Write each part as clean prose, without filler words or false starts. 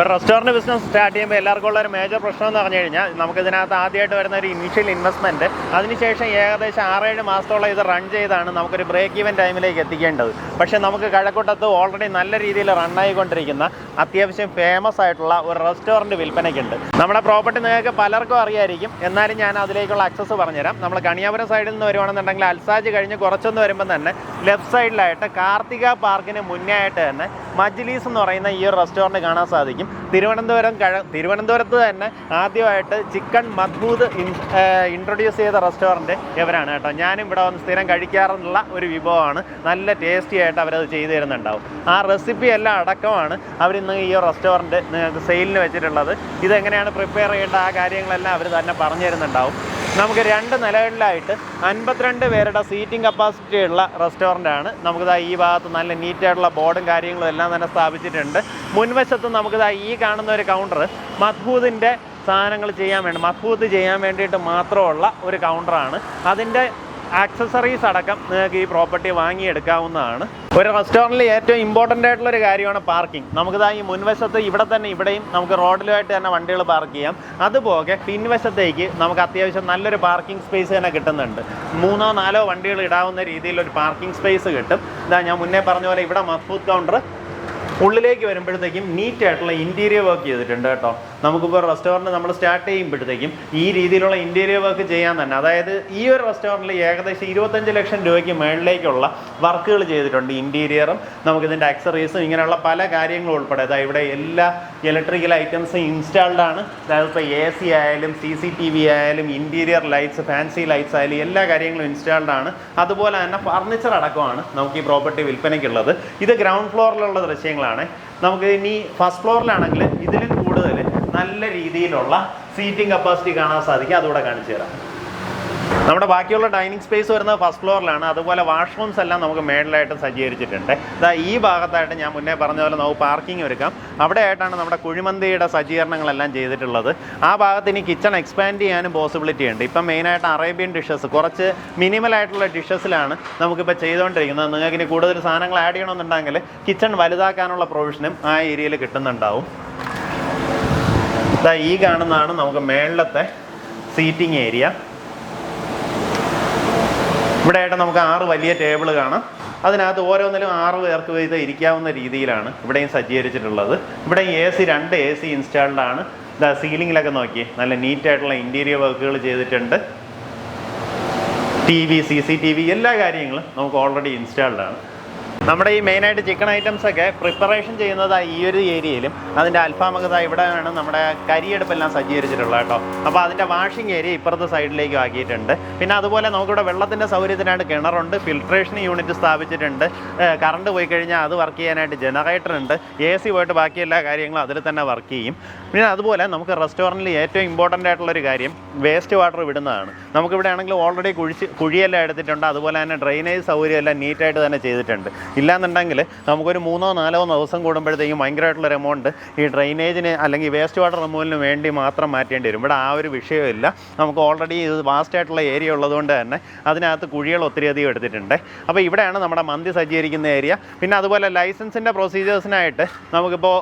ഒരു restaurant business start ചെയ്യുമ്പോൾ എല്ലാവർക്കും ഉള്ള ഒരു മേജർ പ്രശ്നം എന്ന് പറഞ്ഞു കഴിഞ്ഞാൽ നമുക്കിതിനകത്ത് ആദ്യമായിട്ട് വരുന്ന ഒരു ഇനീഷ്യൽ ഇൻവെസ്റ്റ്മെൻറ്റ്, അതിനുശേഷം ഏകദേശം 6-7 മാസത്തോളം ഇത് റൺ ചെയ്താണ് നമുക്കൊരു ബ്രേക്ക് ഈവൻ ടൈമിലേക്ക് എത്തിക്കേണ്ടത്. പക്ഷേ നമുക്ക് കഴക്കൂട്ടത്ത് ഓൾറെഡി നല്ല രീതിയിൽ റണ്ണായിക്കൊണ്ടിരിക്കുന്ന അത്യാവശ്യം ഫേമസ് ആയിട്ടുള്ള ഒരു റെസ്റ്റോറൻറ്റ് വിൽപ്പനയ്ക്കുണ്ട്. നമ്മുടെ പ്രോപ്പർട്ടി നിങ്ങൾക്ക് പലർക്കും അറിയായിരിക്കും, എന്നാലും ഞാൻ അതിലേക്കുള്ള ആക്സസ് പറഞ്ഞുതരാം. നമ്മൾ കണിയാപുരം സൈഡിൽ നിന്ന് വരുവാണെന്നുണ്ടെങ്കിൽ അൽസാജ് കഴിഞ്ഞ് കുറച്ചൊന്ന് വരുമ്പോൾ തന്നെ ലെഫ്റ്റ് സൈഡിലായിട്ട് കാർത്തിക പാർക്കിന് മുന്നേ ആയിട്ട് തന്നെ മജ്ലീസ് എന്ന് പറയുന്ന ഈ ഒരു റെസ്റ്റോറൻറ്റ് കാണാൻ സാധിക്കും. തിരുവനന്തപുരത്ത് തന്നെ ആദ്യമായിട്ട് ചിക്കൻ മദ്ബൂത് ഇൻട്രൊഡ്യൂസ് ചെയ്ത റെസ്റ്റോറൻറ്റ് ഇവരാണ് കേട്ടോ. ഞാനും ഇവിടെ വന്ന് സ്ഥിരം കഴിക്കാറുള്ള ഒരു വിഭവമാണ്. നല്ല ടേസ്റ്റി ആയിട്ട് അവരത് ചെയ്തു തരുന്നുണ്ടാവും. ആ റെസിപ്പി എല്ലാം അടക്കമാണ് അവരിന്ന് ഈ റെസ്റ്റോറൻറ്റ് നിങ്ങൾക്ക് സെയിലിന് വെച്ചിട്ടുള്ളത്. ഇതെങ്ങനെയാണ് പ്രിപ്പയർ ചെയ്യേണ്ട ആ കാര്യങ്ങളെല്ലാം അവർ തന്നെ പറഞ്ഞു തരുന്നുണ്ടാവും. നമുക്ക് 2 നിലകളിലായിട്ട് 52 പേരുടെ സീറ്റിംഗ് കപ്പാസിറ്റി ഉള്ള റെസ്റ്റോറൻ്റാണ്. നമുക്കിതാ ഈ ഭാഗത്ത് നല്ല നീറ്റായിട്ടുള്ള ബോർഡും കാര്യങ്ങളും എല്ലാം തന്നെ സ്ഥാപിച്ചിട്ടുണ്ട്. മുൻവശത്ത് നമുക്കിതാ ഈ കാണുന്ന ഒരു കൗണ്ടർ മദ്ബൂതിൻ്റെ സാധനങ്ങൾ മദ്ബൂത്ത് ചെയ്യാൻ വേണ്ടിയിട്ട് മാത്രമുള്ള ഒരു കൗണ്ടറാണ്. അതിൻ്റെ ആക്സസറീസ് അടക്കം നിങ്ങൾക്ക് ഈ പ്രോപ്പർട്ടി വാങ്ങിയെടുക്കാവുന്നതാണ്. ഒരു റെസ്റ്റോറൻറ്റിൽ ഏറ്റവും ഇമ്പോർട്ടൻ്റ് ആയിട്ടുള്ളൊരു കാര്യമാണ് പാർക്കിംഗ്. നമുക്കിതാ ഈ മുൻവശത്ത് ഇവിടെയും നമുക്ക് റോഡിലുമായിട്ട് തന്നെ വണ്ടികൾ പാർക്ക് ചെയ്യാം. അതുപോലെ പിൻവശത്തേക്ക് നമുക്ക് അത്യാവശ്യം നല്ലൊരു പാർക്കിംഗ് സ്പേസ് തന്നെ കിട്ടുന്നുണ്ട്. 3-4 വണ്ടികൾ ഇടാവുന്ന രീതിയിലൊരു പാർക്കിംഗ് സ്പേസ് കിട്ടും. ഇതാ ഞാൻ മുന്നേ പറഞ്ഞ പോലെ ഇവിടെ മദ്ബൂത്ത് കൗണ്ടർ ഉള്ളിലേക്ക് വരുമ്പോഴത്തേക്കും നീറ്റായിട്ടുള്ള ഇൻറ്റീരിയർ വർക്ക് ചെയ്തിട്ടുണ്ട് കേട്ടോ. നമുക്കിപ്പോൾ റെസ്റ്റോറൻറ്റ് നമ്മൾ സ്റ്റാർട്ട് ചെയ്യുമ്പോഴത്തേക്കും ഈ രീതിയിലുള്ള ഇൻറ്റീരിയർ വർക്ക് ചെയ്യാൻ തന്നെ, അതായത് ഈ ഒരു റെസ്റ്റോറൻറ്റിൽ ഏകദേശം 25 ലക്ഷം രൂപയ്ക്ക് മുകളിലേക്കുള്ള വർക്കുകൾ ചെയ്തിട്ടുണ്ട്. ഇൻറ്റീരിയറും നമുക്കിതിൻ്റെ ആക്സറീസും ഇങ്ങനെയുള്ള പല കാര്യങ്ങളും ഉൾപ്പെടെ ഇവിടെ എല്ലാ ഇലക്ട്രിക്കൽ ഐറ്റംസും ഇൻസ്റ്റാൾഡ് ആണ്. അതായത് ഇപ്പോൾ AC ആയാലും CCTV ആയാലും ഇൻറ്റീരിയർ ലൈറ്റ്സ്, ഫാൻസി ലൈറ്റ്സ് ആയാലും എല്ലാ കാര്യങ്ങളും ഇൻസ്റ്റാൾഡ് ആണ്. അതുപോലെ തന്നെ ഫർണിച്ചർ അടക്കമാണ് നമുക്ക് ഈ പ്രോപ്പർട്ടി വിൽപ്പനയ്ക്കുള്ളത്. ഇത് ഗ്രൗണ്ട് ഫ്ലോറിലുള്ള ദൃശ്യങ്ങളാണ്. നമുക്ക് ഇനി ഫസ്റ്റ് ഫ്ലോറിലാണെങ്കിൽ ഇതിലും കൂടുതൽ നല്ല രീതിയിലുള്ള സീറ്റിംഗ് കപ്പാസിറ്റി കാണാൻ സാധിക്കും. അതുകൂടെ കാണിച്ചു തരാം. നമ്മുടെ ബാക്കിയുള്ള ഡൈനിങ് സ്പേസ് വരുന്നത് ഫസ്റ്റ് ഫ്ലോറിലാണ്. അതുപോലെ വാഷ്റൂംസ് എല്ലാം നമുക്ക് മേളിലായിട്ട് സജ്ജീകരിച്ചിട്ടുണ്ട്. ഈ ഭാഗത്തായിട്ട് ഞാൻ മുന്നേ പറഞ്ഞ പോലെ നമുക്ക് പാർക്കിംഗ് ഒരുക്കാം. അവിടെ ആയിട്ടാണ് നമ്മുടെ കുഴിമന്തിയുടെ സജ്ജീകരണങ്ങളെല്ലാം ചെയ്തിട്ടുള്ളത്. ആ ഭാഗത്ത് ഇനി കിച്ചൺ എക്സ്പാൻഡ് ചെയ്യാനും പോസിബിലിറ്റി ഉണ്ട്. ഇപ്പം മെയിനായിട്ട് അറേബ്യൻ ഡിഷസ്, കുറച്ച് മിനിമലായിട്ടുള്ള ഡിഷസിലാണ് നമുക്കിപ്പോൾ ചെയ്തുകൊണ്ടിരിക്കുന്നത്. നിങ്ങൾക്ക് ഇനി കൂടുതൽ സാധനങ്ങൾ ആഡ് ചെയ്യണമെന്നുണ്ടെങ്കിൽ കിച്ചൺ വലുതാക്കാനുള്ള പ്രൊവിഷനും ആ ഏരിയയിൽ കിട്ടുന്നുണ്ടാവും. ഈ കാണുന്നതാണ് നമുക്ക് മേളിലത്തെ സീറ്റിംഗ് ഏരിയ. ഇവിടെ ആയിട്ട് നമുക്ക് 6 വലിയ ടേബിൾ കാണാം. അതിനകത്ത് ഓരോന്നിലും 6 പേർക്ക് വീതം ഇരിക്കാവുന്ന രീതിയിലാണ് ഇവിടെയും സജ്ജീകരിച്ചിട്ടുള്ളത്. ഇവിടെ രണ്ട് AC ഇൻസ്റ്റാൾഡ് ആണ്. സീലിങ്ങിലൊക്കെ നോക്കി നല്ല നീറ്റായിട്ടുള്ള ഇൻറ്റീരിയർ വർക്കുകൾ ചെയ്തിട്ടുണ്ട്. TV, CCTV എല്ലാ കാര്യങ്ങളും നമുക്ക് ഓൾറെഡി ഇൻസ്റ്റാൾഡ് ആണ്. നമ്മുടെ ഈ മെയിനായിട്ട് ചിക്കൻ ഐറ്റംസൊക്കെ പ്രിപ്പറേഷൻ ചെയ്യുന്നത് ഈ ഒരു ഏരിയയിലും, അതിൻ്റെ അൽഫാമൊക്കെ ഇവിടെയാണ് നമ്മുടെ കരിയെടുപ്പെല്ലാം സജ്ജീകരിച്ചിട്ടുള്ളത് കേട്ടോ. അപ്പോൾ അതിൻ്റെ വാഷിംഗ് ഏരിയ ഇപ്പുറത്തെ സൈഡിലേക്ക് ആക്കിയിട്ടുണ്ട്. പിന്നെ അതുപോലെ നമുക്കിവിടെ വെള്ളത്തിൻ്റെ സൗകര്യത്തിനായിട്ട് കിണറുണ്ട്, ഫിൽട്രേഷൻ യൂണിറ്റ് സ്ഥാപിച്ചിട്ടുണ്ട്. കറണ്ട് പോയി കഴിഞ്ഞാൽ അത് വർക്ക് ചെയ്യാനായിട്ട് ജനറേറ്റർ ഉണ്ട്. AC പോയിട്ട് ബാക്കി എല്ലാ കാര്യങ്ങളും അതിൽ തന്നെ വർക്ക് ചെയ്യും. പിന്നെ അതുപോലെ നമുക്ക് റെസ്റ്റോറൻറ്റിൽ ഏറ്റവും ഇമ്പോർട്ടൻ്റ് ആയിട്ടുള്ളൊരു കാര്യം വേസ്റ്റ് വാട്ടർ വിടുന്നതാണ്. നമുക്കിവിടെ ആണെങ്കിൽ ഓൾറെഡി കുഴിയെല്ലാം എടുത്തിട്ടുണ്ട്. അതുപോലെ തന്നെ ഡ്രെയിനേജ് സൗകര്യം എല്ലാം നീറ്റായിട്ട് തന്നെ ചെയ്തിട്ടുണ്ട്. ഇല്ലാന്നുണ്ടെങ്കിൽ നമുക്കൊരു 3-4 ദിവസം കൂടുമ്പോഴത്തേക്കും ഭയങ്കരമായിട്ടുള്ളൊരു എമൗണ്ട് ഈ ഡ്രെയിനേജിന് അല്ലെങ്കിൽ വേസ്റ്റ് വാട്ടർ റിമൂവലിന് വേണ്ടി മാത്രം മാറ്റേണ്ടി വരും. ഇവിടെ ആ ഒരു വിഷയമില്ല. നമുക്ക് ഓൾറെഡി ഇത് വാസ്റ്റ് ആയിട്ടുള്ള ഏരിയ ഉള്ളതുകൊണ്ട് തന്നെ അതിനകത്ത് കുഴികൾ ഒത്തിരിയധികം എടുത്തിട്ടുണ്ട്. അപ്പോൾ ഇവിടെയാണ് നമ്മുടെ മന്തി സജ്ജീകരിക്കുന്ന ഏരിയ. പിന്നെ അതുപോലെ ലൈസൻസിൻ്റെ പ്രൊസീജിയേഴ്സിനായിട്ട് നമുക്കിപ്പോൾ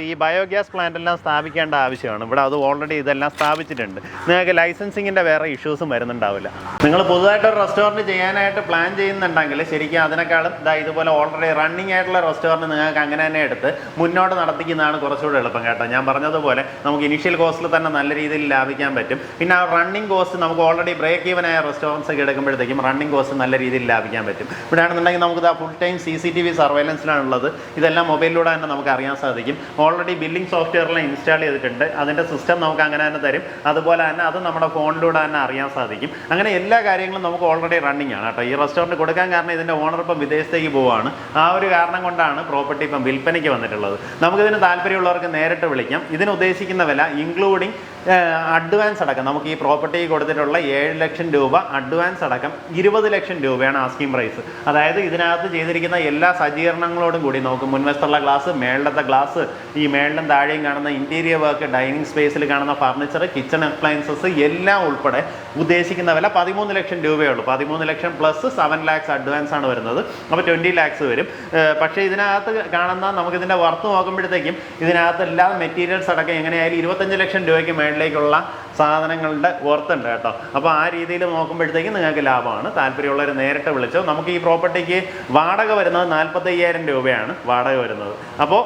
ഈ ബയോഗ്യാസ് പ്ലാന്റ് എല്ലാം സ്ഥാപിക്കേണ്ട ആവശ്യമാണ്. ഇവിടെ അത് ഓൾറെഡി ഇതെല്ലാം സ്ഥാപിച്ചിട്ടുണ്ട്. നിങ്ങൾക്ക് ലൈസൻസിങ്ങിൻ്റെ വേറെ ഇഷ്യൂസും വരുന്നുണ്ടാവില്ല. നിങ്ങൾ പുതുതായിട്ടൊരു റെസ്റ്റോറൻറ്റ് ചെയ്യാനായിട്ട് പ്ലാൻ ചെയ്യുന്നുണ്ടെങ്കിൽ ശരിക്കും അതിനേക്കാളും ഇതുപോലെ ഓൾറെഡി റണ്ണിങ് ആയിട്ടുള്ള റെസ്റ്റോറൻറ്റ് നിങ്ങൾക്ക് അങ്ങനെ തന്നെ എടുത്ത് മുന്നോട്ട് നടത്തിക്കുന്നതാണ് കുറച്ചുകൂടെ എളുപ്പം കേട്ടോ. ഞാൻ പറഞ്ഞതുപോലെ നമുക്ക് ഇനീഷ്യൽ കോസ്റ്റിൽ തന്നെ നല്ല രീതിയിൽ ലാഭിക്കാൻ പറ്റും. പിന്നെ ആ റണ്ണിങ് കോസ്റ്റ് നമുക്ക് ഓൾറെഡി ബ്രേക്ക് ഈവൻ ആയ റെസ്റ്റോറൻറ്റ്സ് ഒക്കെ എടുക്കുമ്പോഴത്തേക്കും റണ്ണിങ് കോസ്റ്റ് നല്ല രീതിയിൽ ലാഭിക്കാൻ പറ്റും. ഇവിടെ ആണെന്നുണ്ടെങ്കിൽ നമുക്ക് ഫുൾ ടൈം CCTV സർവൈലൻസിലാണുള്ളത്. ഇതെല്ലാം മൊബൈലിലൂടെ തന്നെ നമുക്ക് അറിയാൻ സാധിക്കും. ഓൾറെഡി ബില്ലിംഗ് സോഫ്റ്റ്വെയറെല്ലാം ഇൻസ്റ്റാൾ ചെയ്തിട്ടുണ്ട്. അതിൻ്റെ സിസ്റ്റം നമുക്ക് അങ്ങനെ തന്നെ തരും. അതുപോലെ തന്നെ അത് നമ്മുടെ ഫോണിലൂടെ തന്നെ അറിയാൻ സാധിക്കും. അങ്ങനെ എല്ലാ കാര്യങ്ങളും നമുക്ക് ഓൾറെഡി റണ്ണിങ് ആണ് കേട്ടോ. ഈ റെസ്റ്റോറൻറ്റ് കൊടുക്കാൻ കാരണം ഇതിൻ്റെ ഓണർ ഇപ്പം വിദേശത്തേക്ക് പോവുകയാണ്. ആ ഒരു കാരണം കൊണ്ടാണ് പ്രോപ്പർട്ടി ഇപ്പം വിൽപ്പനയ്ക്ക് വന്നിട്ടുള്ളത്. നമുക്കിതിന് താല്പര്യമുള്ളവർക്ക് നേരിട്ട് വിളിക്കാം. ഇതിന് ഉദ്ദേശിക്കുന്ന വില ഇൻക്ലൂഡിങ് അഡ്വാൻസ് അടക്കം നമുക്ക് ഈ പ്രോപ്പർട്ടി കൊടുത്തിട്ടുള്ള 7 ലക്ഷം രൂപ അഡ്വാൻസ് അടക്കം 20 ലക്ഷം രൂപയാണ് ആസ്കിംഗ് പ്രൈസ്. അതായത് ഇതിനകത്ത് ചെയ്തിരിക്കുന്ന എല്ലാ സജ്ജീകരണങ്ങളോടും കൂടി നമുക്ക് മുൻവശത്തുള്ള ഗ്ലാസ്, മേളിലത്തെ ഗ്ലാസ്, ഈ മേളിലും താഴെയും കാണുന്ന ഇൻറ്റീരിയർ വർക്ക്, ഡൈനിങ് സ്പേസിൽ കാണുന്ന ഫർണിച്ചർ, കിച്ചൺ അപ്ലയൻസസ് എല്ലാം ഉൾപ്പെടെ ഉദ്ദേശിക്കുന്ന വില 13 ലക്ഷം രൂപയുള്ളൂ. 13 ലക്ഷം പ്ലസ് 7 ലാക്സ് അഡ്വാൻസ് ആണ് വരുന്നത്. അപ്പോൾ 20 ലാക്സ് വരും. പക്ഷേ ഇതിനകത്ത് കാണുന്ന നമുക്കിതിൻ്റെ വർത്ത് നോക്കുമ്പോഴത്തേക്കും ഇതിനകത്ത് എല്ലാ മെറ്റീരിയൽസ് അടക്കം എങ്ങനെയായാലും 25 ലക്ഷം രൂപയ്ക്ക് മേളിലേക്കുള്ള സാധനങ്ങളുടെ വർത്തുണ്ട് കേട്ടോ. അപ്പോൾ ആ രീതിയിൽ നോക്കുമ്പോഴത്തേക്കും നിങ്ങൾക്ക് ലാഭമാണ്. താല്പര്യമുള്ളവർ നേരിട്ട് വിളിച്ചോ. നമുക്ക് ഈ പ്രോപ്പർട്ടിക്ക് വാടക വരുന്നത് 45,000 രൂപയാണ് വാടക വരുന്നത്. അപ്പോൾ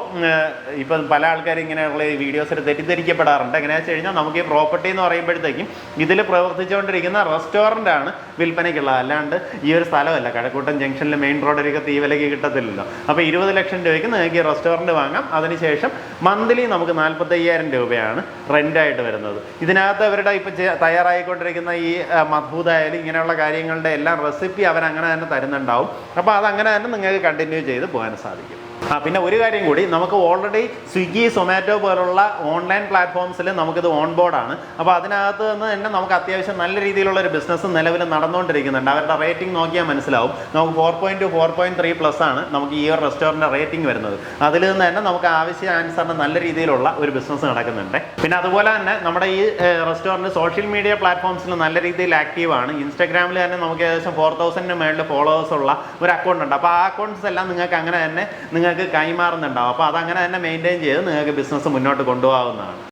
ഇപ്പം പല ആൾക്കാരും ഇങ്ങനെയുള്ള ഈ വീഡിയോസിൽ തെറ്റിദ്ധരിക്കപ്പെടാറുണ്ട്. എങ്ങനെയാണെന്ന് വെച്ച് കഴിഞ്ഞാൽ നമുക്ക് ഈ പ്രോപ്പർട്ടി എന്ന് പറയുമ്പോഴത്തേക്കും ഇതിൽ പ്രവർത്തിച്ചുകൊണ്ടിരിക്കുന്ന റെസ്റ്റോറൻ്റ് ആണ് വിൽപ്പനയ്ക്കുള്ളത്, അല്ലാണ്ട് ഈ ഒരു സ്ഥലമല്ല. കഴക്കൂട്ടം ജംഗ്ഷനിൽ മെയിൻ റോഡിലേക്ക് തീവിലയ്ക്ക് കിട്ടത്തില്ലല്ലോ. അപ്പോൾ 20 ലക്ഷം രൂപയ്ക്ക് നിങ്ങൾക്ക് ഈ റെസ്റ്റോറൻറ്റ് വാങ്ങാം. അതിനുശേഷം മന്ത്ലി നമുക്ക് 45,000 രൂപയാണ് റെൻ്റായിട്ട് വരുന്നത്. ഇതിനകത്ത് അവരുടെ ഇപ്പോൾ തയ്യാറായിക്കൊണ്ടിരിക്കുന്ന ഈ മധൂതായാലും ഇങ്ങനെയുള്ള കാര്യങ്ങളുടെ എല്ലാം റെസിപ്പി അവരങ്ങനെ തന്നെ തരുന്നുണ്ടാവും. അപ്പോൾ അതങ്ങനെ തന്നെ നിങ്ങൾക്ക് കണ്ടിന്യൂ ചെയ്ത് പോകാൻ സാധിക്കും. പിന്നെ ഒരു കാര്യം കൂടി, നമുക്ക് ഓൾറെഡി സ്വിഗ്ഗി, സൊമാറ്റോ പോലുള്ള ഓൺലൈൻ പ്ലാറ്റ്ഫോംസിൽ നമുക്കിത് ഓൺ ബോർഡാണ്. അപ്പോൾ അതിനകത്ത് നിന്ന് തന്നെ നമുക്ക് അത്യാവശ്യം നല്ല രീതിയിലുള്ള ഒരു ബിസിനസ് നിലവിൽ നടന്നുകൊണ്ടിരിക്കുന്നുണ്ട്. അവരുടെ റേറ്റിംഗ് നോക്കിയാൽ മനസ്സിലാവും. നമുക്ക് 4.2, 4.3 പ്ലസ് ആണ് നമുക്ക് ഈ ഒരു റെസ്റ്റോറൻറ്റ് റേറ്റിംഗ് വരുന്നത്. അതിൽ നിന്ന് തന്നെ നമുക്ക് ആവശ്യാനുസരണം നല്ല രീതിയിലുള്ള ഒരു ബിസിനസ് നടക്കുന്നുണ്ട്. പിന്നെ അതുപോലെ തന്നെ നമ്മുടെ ഈ റെസ്റ്റോറൻറ്റ് സോഷ്യൽ മീഡിയ പ്ലാറ്റ്ഫോംസിൽ നല്ല രീതിയിൽ ആക്റ്റീവാണ്. ഇൻസ്റ്റാഗ്രാമിൽ തന്നെ നമുക്ക് ഏകദേശം 4,000 മേളിൽ ഫോളോവേഴ്സ് ഉള്ള ഒരു അക്കൗണ്ട് ഉണ്ട്. അപ്പോൾ ആ അക്കൗണ്ട്സ് എല്ലാം നിങ്ങൾക്ക് അങ്ങനെ തന്നെ നിങ്ങൾക്ക് കൈമാറുന്നുണ്ടാവും. അപ്പോൾ അതങ്ങനെ തന്നെ മെയിൻറ്റെയിൻ ചെയ്ത് നിങ്ങൾക്ക് ബിസിനസ് മുന്നോട്ട് കൊണ്ടുപോകാവുന്നതാണ്.